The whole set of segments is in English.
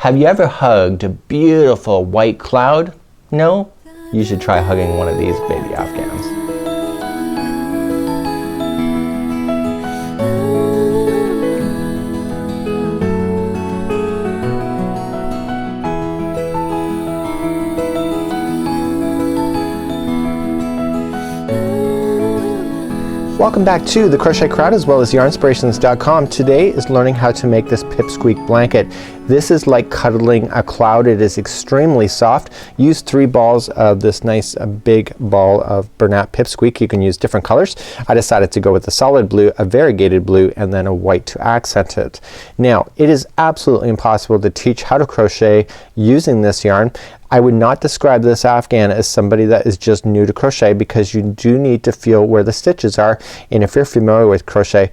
Have you ever hugged a beautiful white cloud? No? You should try hugging one of these baby Afghans. Welcome back to the Crochet Crowd as well as Yarnspirations.com. Today is learning how to make this pipsqueak blanket. This is like cuddling a cloud. It is extremely soft. Use 3 balls of this nice big ball of Bernat pipsqueak. You can use different colors. I decided to go with a solid blue, a variegated blue, and then a white to accent it. Now it is absolutely impossible to teach how to crochet using this yarn. I would not describe this Afghan as somebody that is just new to crochet because you do need to feel where the stitches are, and if you're familiar with crochet,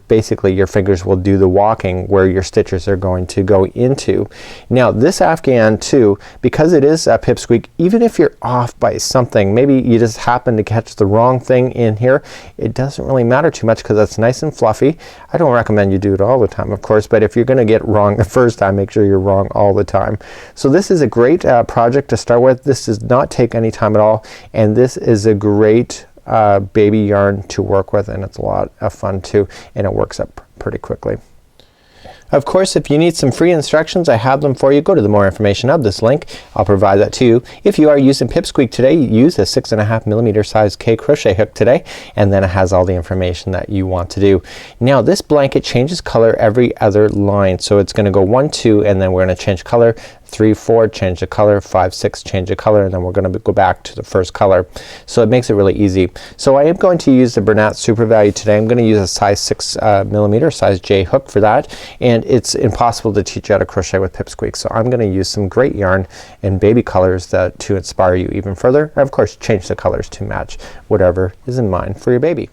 basically your fingers will do the walking where your stitches are going to go into. Now this Afghan too, because it is a pipsqueak, even if you're off by something, maybe you just happen to catch the wrong thing in here, it doesn't really matter too much because it's nice and fluffy. I don't recommend you do it all the time of course, but if you're gonna get wrong the first time, make sure you're wrong all the time. So this is a great project to start with. This does not take any time at all, and this is a great baby yarn to work with, and it's a lot of fun too, and it works up pretty quickly. Of course, if you need some free instructions, I have them for you. Go to the more information of this link. I'll provide that to you. If you are using pipsqueak today, use a 6.5mm size K crochet hook today, and then it has all the information that you want to do. Now this blanket changes color every other line, so it's gonna go 1, 2, and then we're gonna change color. 3, 4, change the color. 5, 6, change the color, and then we're gonna go back to the first color. So it makes it really easy. So I am going to use the Bernat Super Value today. I'm gonna use a size 6mm size J hook for that, and it's impossible to teach you how to crochet with pipsqueak. So I'm gonna use some great yarn and baby colors to inspire you even further. And of course change the colors to match whatever is in mind for your baby.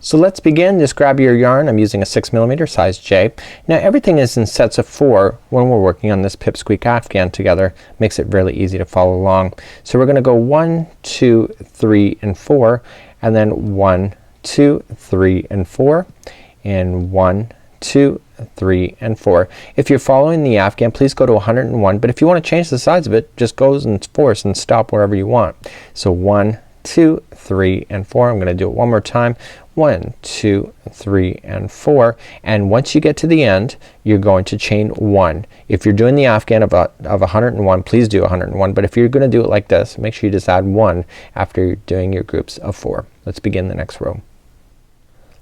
So let's begin. Just grab your yarn. I'm using a 6mm size J. Now everything is in sets of 4 when we're working on this pipsqueak Afghan together. Makes it really easy to follow along. So we're gonna go 1, 2, 3, and 4, and then 1, 2, 3, and 4, and 1, 2, 3, and 4. If you're following the Afghan, please go to 101, but if you want to change the size of it, just go and force and stop wherever you want. So 1, 2, 3, and 4. I'm gonna do it one more time. 1, 2, 3, and 4, and once you get to the end you're going to chain 1. If you're doing the Afghan of 101, please do 101, but if you're gonna do it like this, make sure you just add 1 after you're doing your groups of 4. Let's begin the next row.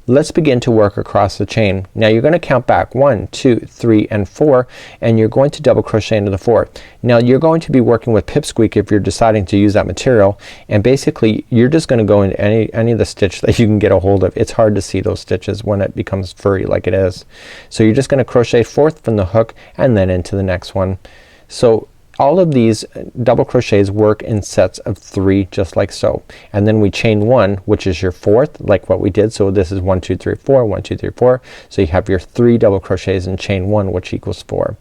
Let's begin to work across the chain. Now you're gonna count back 1, 2, 3, and 4, and you're going to double crochet into the 4. Now you're going to be working with pipsqueak if you're deciding to use that material, and basically you're just gonna go into any of the stitch that you can get a hold of. It's hard to see those stitches when it becomes furry like it is. So you're just gonna crochet forth from the hook and then into the next one. So all of these double crochets work in sets of 3 just like so, and then we chain 1, which is your 4th, like what we did. So this is 1, 2, 3, 4, 1, 2, 3, 4. So you have your 3 double crochets and chain 1, which equals 4.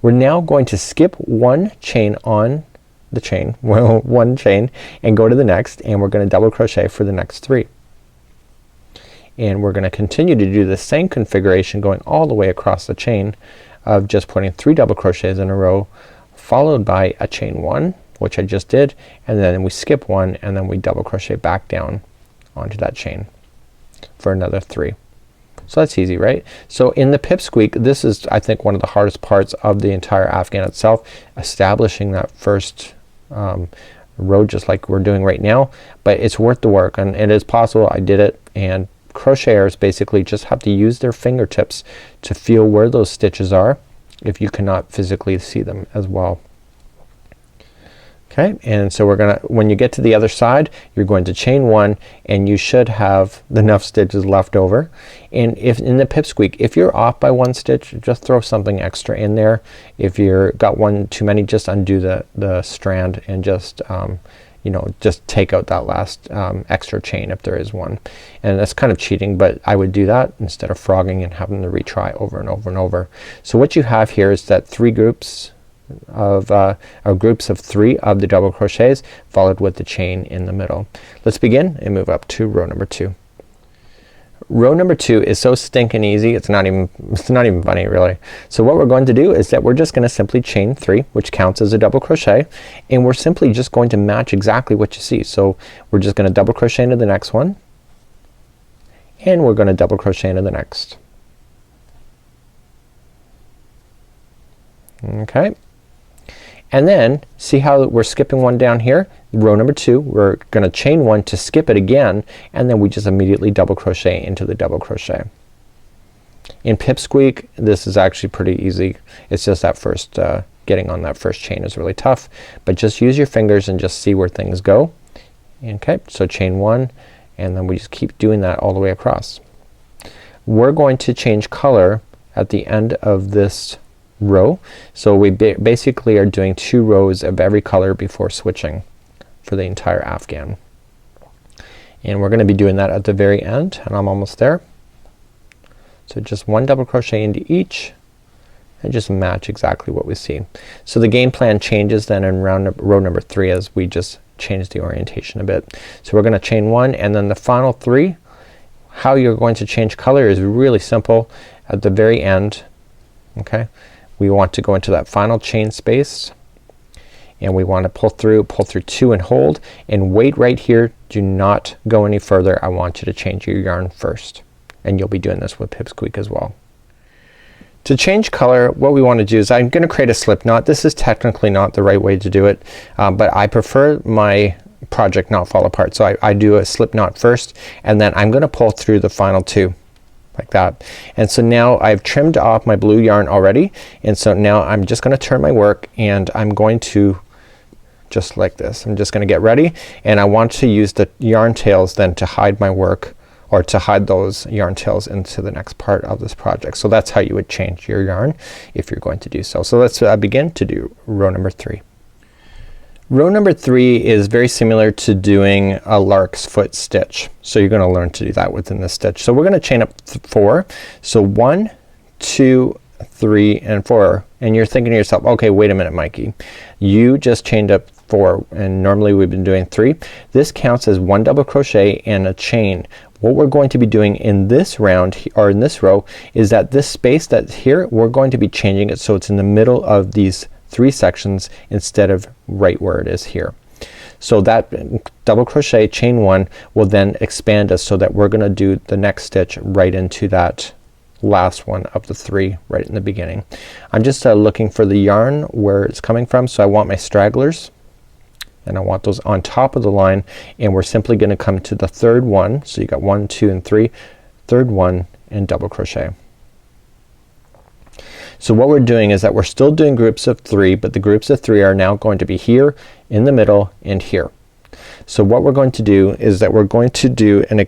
We're now going to skip 1 chain on the chain, well, 1 chain, and go to the next, and we're gonna double crochet for the next 3. And we're gonna continue to do the same configuration going all the way across the chain of just putting 3 double crochets in a row, followed by a chain 1, which I just did, and then we skip 1, and then we double crochet back down onto that chain for another 3. So that's easy, right? So in the pipsqueak, this is I think one of the hardest parts of the entire Afghan itself, establishing that first row just like we're doing right now, but it's worth the work, and it is possible. I did it, and crocheters basically just have to use their fingertips to feel where those stitches are if you cannot physically see them as well. Okay, and so we're gonna, when you get to the other side, you're going to chain 1, and you should have enough stitches left over. And if in the pipsqueak, if you're off by 1 stitch, just throw something extra in there. If you're got 1 too many, just undo the strand and just you know, just take out that last extra chain if there is one. And that's kind of cheating, but I would do that instead of frogging and having to retry over and over and over. So what you have here is that 3 groups of groups of 3 of the double crochets followed with the chain in the middle. Let's begin and move up to row number 2. Row number 2 is so stinking easy, it's not even funny really. So what we're going to do is that we're just gonna simply chain 3, which counts as a double crochet, and we're simply just going to match exactly what you see. So we're just gonna double crochet into the next one, and we're gonna double crochet into the next. Okay, and then see how we're skipping one down here? Row number 2, we're gonna chain 1 to skip it again, and then we just immediately double crochet into the double crochet. In Pipsqueak this is actually pretty easy. It's just that first getting on that first chain is really tough, but just use your fingers and just see where things go. Okay, so chain 1, and then we just keep doing that all the way across. We're going to change color at the end of this row, so we basically are doing 2 rows of every color before switching for the entire Afghan, and we're gonna be doing that at the very end, and I'm almost there. So just 1 double crochet into each and just match exactly what we see. So the game plan changes then in row number 3 as we just change the orientation a bit. So we're gonna chain 1, and then the final 3, how you're going to change color is really simple. At the very end, okay, we want to go into that final chain space, and we want to pull through 2 and hold, and wait right here. Do not go any further. I want you to change your yarn first, and you'll be doing this with Pipsqueak as well. To change color, what we want to do is I'm gonna create a slip knot. This is technically not the right way to do it, but I prefer my project not fall apart. So I do a slip knot first, and then I'm gonna pull through the final 2 like that. And so now I've trimmed off my blue yarn already, and so now I'm just gonna turn my work, and I'm going to just like this. I'm just gonna get ready, and I want to use the yarn tails then to hide my work, or to hide those yarn tails into the next part of this project. So that's how you would change your yarn if you're going to do so. So let's begin to do row number 3. Row number 3 is very similar to doing a lark's foot stitch. So you're gonna learn to do that within the stitch. So we're gonna chain up 4. So 1, 2, 3, and 4. And you're thinking to yourself, okay, wait a minute, Mikey. You just chained up 4, and normally we've been doing 3. This counts as 1 double crochet and a chain. What we're going to be doing in this round, or in this row, is that this space that's here, we're going to be changing it so it's in the middle of these 3 sections instead of right where it is here. So that double crochet chain 1 will then expand us so that we're gonna do the next stitch right into that last one of the 3 right in the beginning. I'm just looking for the yarn where it's coming from, so I want my stragglers, and I want those on top of the line, and we're simply gonna come to the 3rd one. So you got 1, 2, and 3, 3rd one, and double crochet. So what we're doing is that we're still doing groups of 3, but the groups of 3 are now going to be here, in the middle, and here. So what we're going to do is that we're going to do an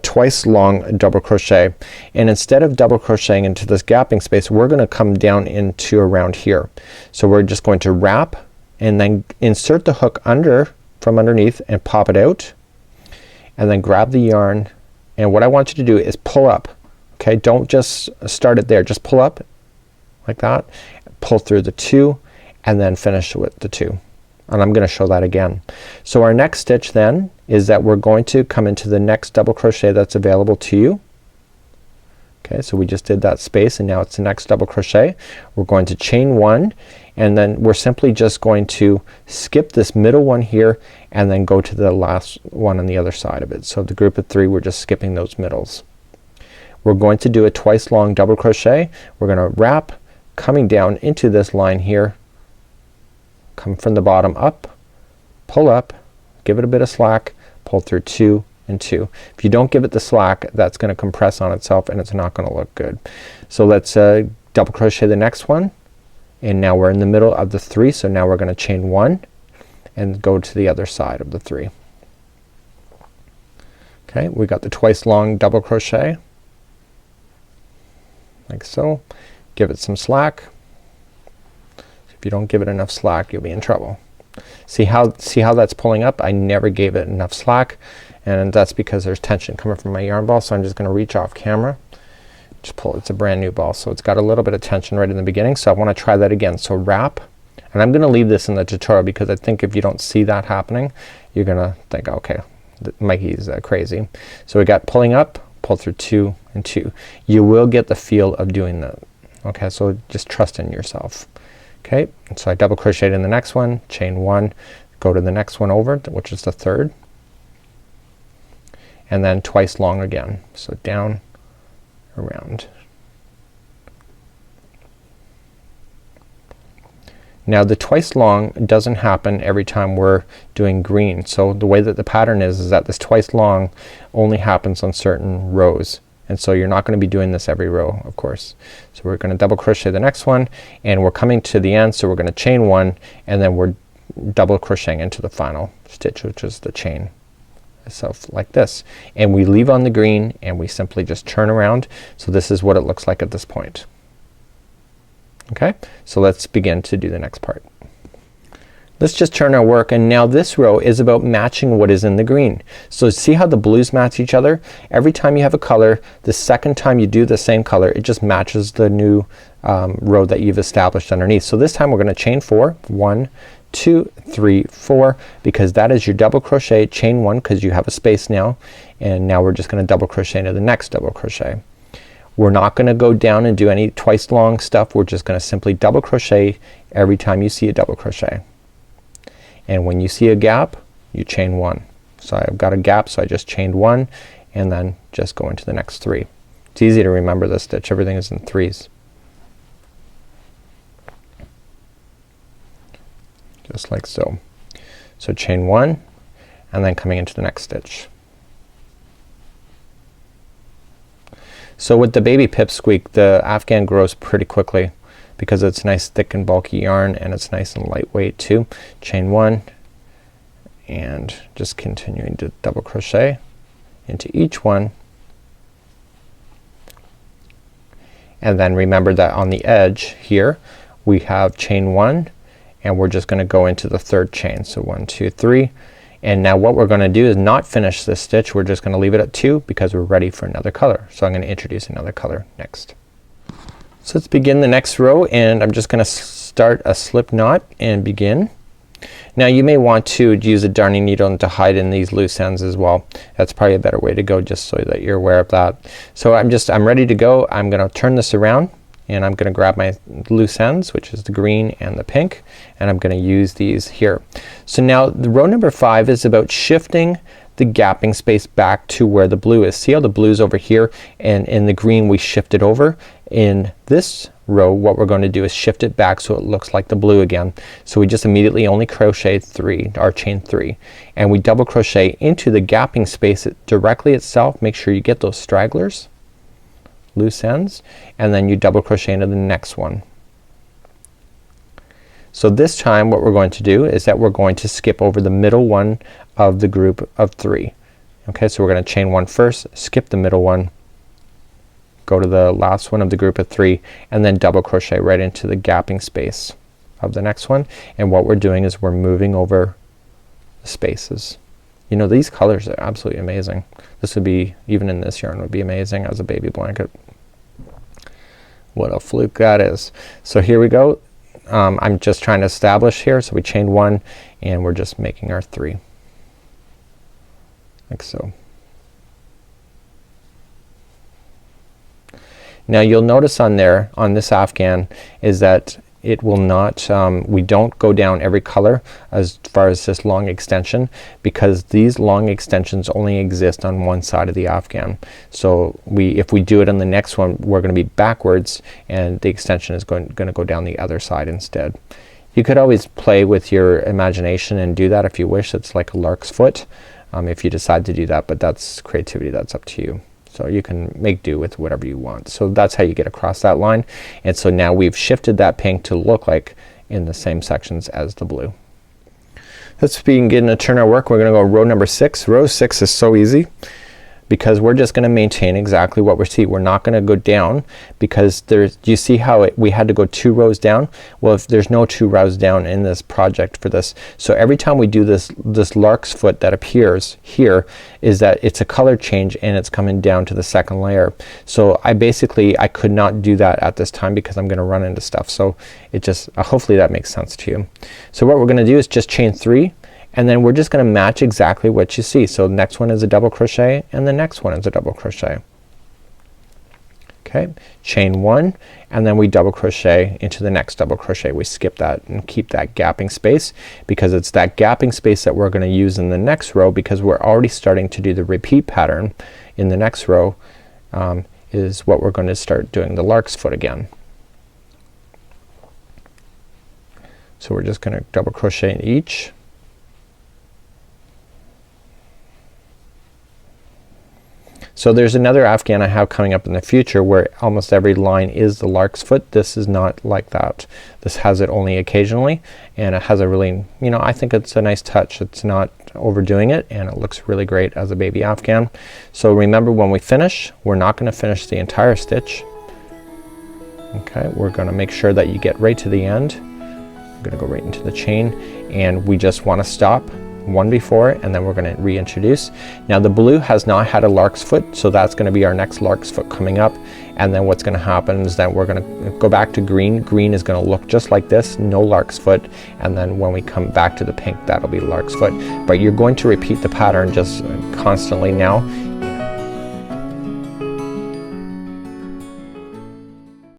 twice long double crochet, and instead of double crocheting into this gapping space, we're gonna come down into around here. So we're just going to wrap and then insert the hook from underneath and pop it out, and then grab the yarn, and what I want you to do is pull up. Okay, don't just start it there, just pull up like that, pull through the 2, and then finish with the 2. And I'm gonna show that again. So our next stitch then is that we're going to come into the next double crochet that's available to you. Okay, so we just did that space, and now it's the next double crochet. We're going to chain 1, and then we're simply just going to skip this middle one here, and then go to the last one on the other side of it. So the group of 3, we're just skipping those middles. We're going to do a twice long double crochet. We're gonna wrap, coming down into this line here, come from the bottom up, pull up, give it a bit of slack, pull through 2 and 2. If you don't give it the slack, that's gonna compress on itself, and it's not gonna look good. So let's double crochet the next one, and now we're in the middle of the 3, so now we're gonna chain 1 and go to the other side of the 3. Okay, we got the twice long double crochet like so. Give it some slack. If you don't give it enough slack, you'll be in trouble. See how that's pulling up? I never gave it enough slack, and that's because there's tension coming from my yarn ball. So I'm just gonna reach off camera, just pull. It's a brand new ball, so it's got a little bit of tension right in the beginning. So I wanna try that again. So wrap, and I'm gonna leave this in the tutorial because I think if you don't see that happening, you're gonna think, okay, Mikey's crazy. So we got pulling up, pull through 2 and 2. You will get the feel of doing that. Okay, so just trust in yourself. Okay, so I double crocheted in the next one, chain 1, go to the next one over, which is the third, and then twice long again. So down, around. Now the twice long doesn't happen every time we're doing green. So the way that the pattern is that this twice long only happens on certain rows. And so you're not gonna be doing this every row, of course. So we're gonna double crochet the next one, and we're coming to the end, so we're gonna chain 1, and then we're double crocheting into the final stitch, which is the chain. So like this. And we leave on the green and we simply just turn around. So this is what it looks like at this point. Okay, so let's begin to do the next part. Let's just turn our work, and now this row is about matching what is in the green. So see how the blues match each other? Every time you have a color, the second time you do the same color, it just matches the new row that you've established underneath. So this time we're gonna chain 4, 1, 2, 3, 4, because that is your double crochet, chain 1 because you have a space now, and now we're just gonna double crochet into the next double crochet. We're not gonna go down and do any twice long stuff. We're just gonna simply double crochet every time you see a double crochet. And when you see a gap, you chain 1. So I've got a gap, so I just chained 1 and then just go into the next 3. It's easy to remember this stitch. Everything is in 3s. Just like so. So chain 1 and then coming into the next stitch. So with the baby pipsqueak, the Afghan grows pretty quickly because it's nice thick and bulky yarn, and it's nice and lightweight too. Chain 1 and just continuing to double crochet into each one, and then remember that on the edge here we have chain 1 and we're just gonna go into the third chain. So 1, 2, 3. And now what we're gonna do is not finish this stitch. We're just gonna leave it at 2 because we're ready for another color. So I'm gonna introduce another color next. So let's begin the next row, and I'm just gonna start a slip knot and begin. Now you may want to use a darning needle to hide in these loose ends as well. That's probably a better way to go, just so that you're aware of that. So I'm ready to go. I'm gonna turn this around, and I'm gonna grab my loose ends, which is the green and the pink, and I'm gonna use these here. So now the row number 5 is about shifting the gapping space back to where the blue is. See how the blue is over here, and in the green we shift it over. In this row what we're going to do is shift it back so it looks like the blue again. So we just immediately only crochet 3, or chain 3, and we double crochet into the gapping space directly itself. Make sure you get those stragglers, loose ends, and then you double crochet into the next one. So this time what we're going to do is that we're going to skip over the middle one of the group of 3. Okay, so we're gonna chain 1 first, skip the middle one, go to the last one of the group of 3, and then double crochet right into the gapping space of the next one. And what we're doing is we're moving over the spaces. You know, these colors are absolutely amazing. This would be, even in this yarn, would be amazing as a baby blanket. What a fluke that is. So here we go. I'm just trying to establish here. So we chained 1 and we're just making our 3 like so. Now you'll notice on there, on this Afghan, is that it will not, we don't go down every color as far as this long extension, because these long extensions only exist on one side of the Afghan. So if we do it on the next one, we're gonna be backwards and the extension is gonna go down the other side instead. You could always play with your imagination and do that if you wish. It's like a lark's foot if you decide to do that, but that's creativity, that's up to you. So you can make do with whatever you want. So that's how you get across that line. And so now we've shifted that pink to look like in the same sections as the blue. Let's begin to turn our work. We're gonna go row number 6. Row 6 is so easy because we're just gonna maintain exactly what we see. We're not gonna go down because do you see how we had to go 2 rows down? Well, if there's no 2 rows down in this project for this. So every time we do this lark's foot that appears here is that it's a color change and it's coming down to the second layer. So I could not do that at this time because I'm gonna run into stuff. So it just hopefully that makes sense to you. So what we're gonna do is just chain 3 and then we're just gonna match exactly what you see. So the next one is a double crochet and the next one is a double crochet. Okay, chain 1 and then we double crochet into the next double crochet. We skip that and keep that gapping space because it's that gapping space that we're gonna use in the next row, because we're already starting to do the repeat pattern in the next row is what we're going to start doing the lark's foot again. So we're just gonna double crochet in each. So there's another Afghan I have coming up in the future where almost every line is the lark's foot. This is not like that. This has it only occasionally, and it has a really, you know, I think it's a nice touch. It's not overdoing it, and it looks really great as a baby Afghan. So remember, when we finish, we're not gonna finish the entire stitch. Okay, we're gonna make sure that you get right to the end. I'm gonna go right into the chain, and we just wanna stop one before, and then we're gonna reintroduce. Now the blue has not had a lark's foot, so that's gonna be our next lark's foot coming up. And then what's gonna happen is that we're gonna go back to green. Green is gonna look just like this, no lark's foot, and then when we come back to the pink, that'll be lark's foot. But you're going to repeat the pattern just constantly now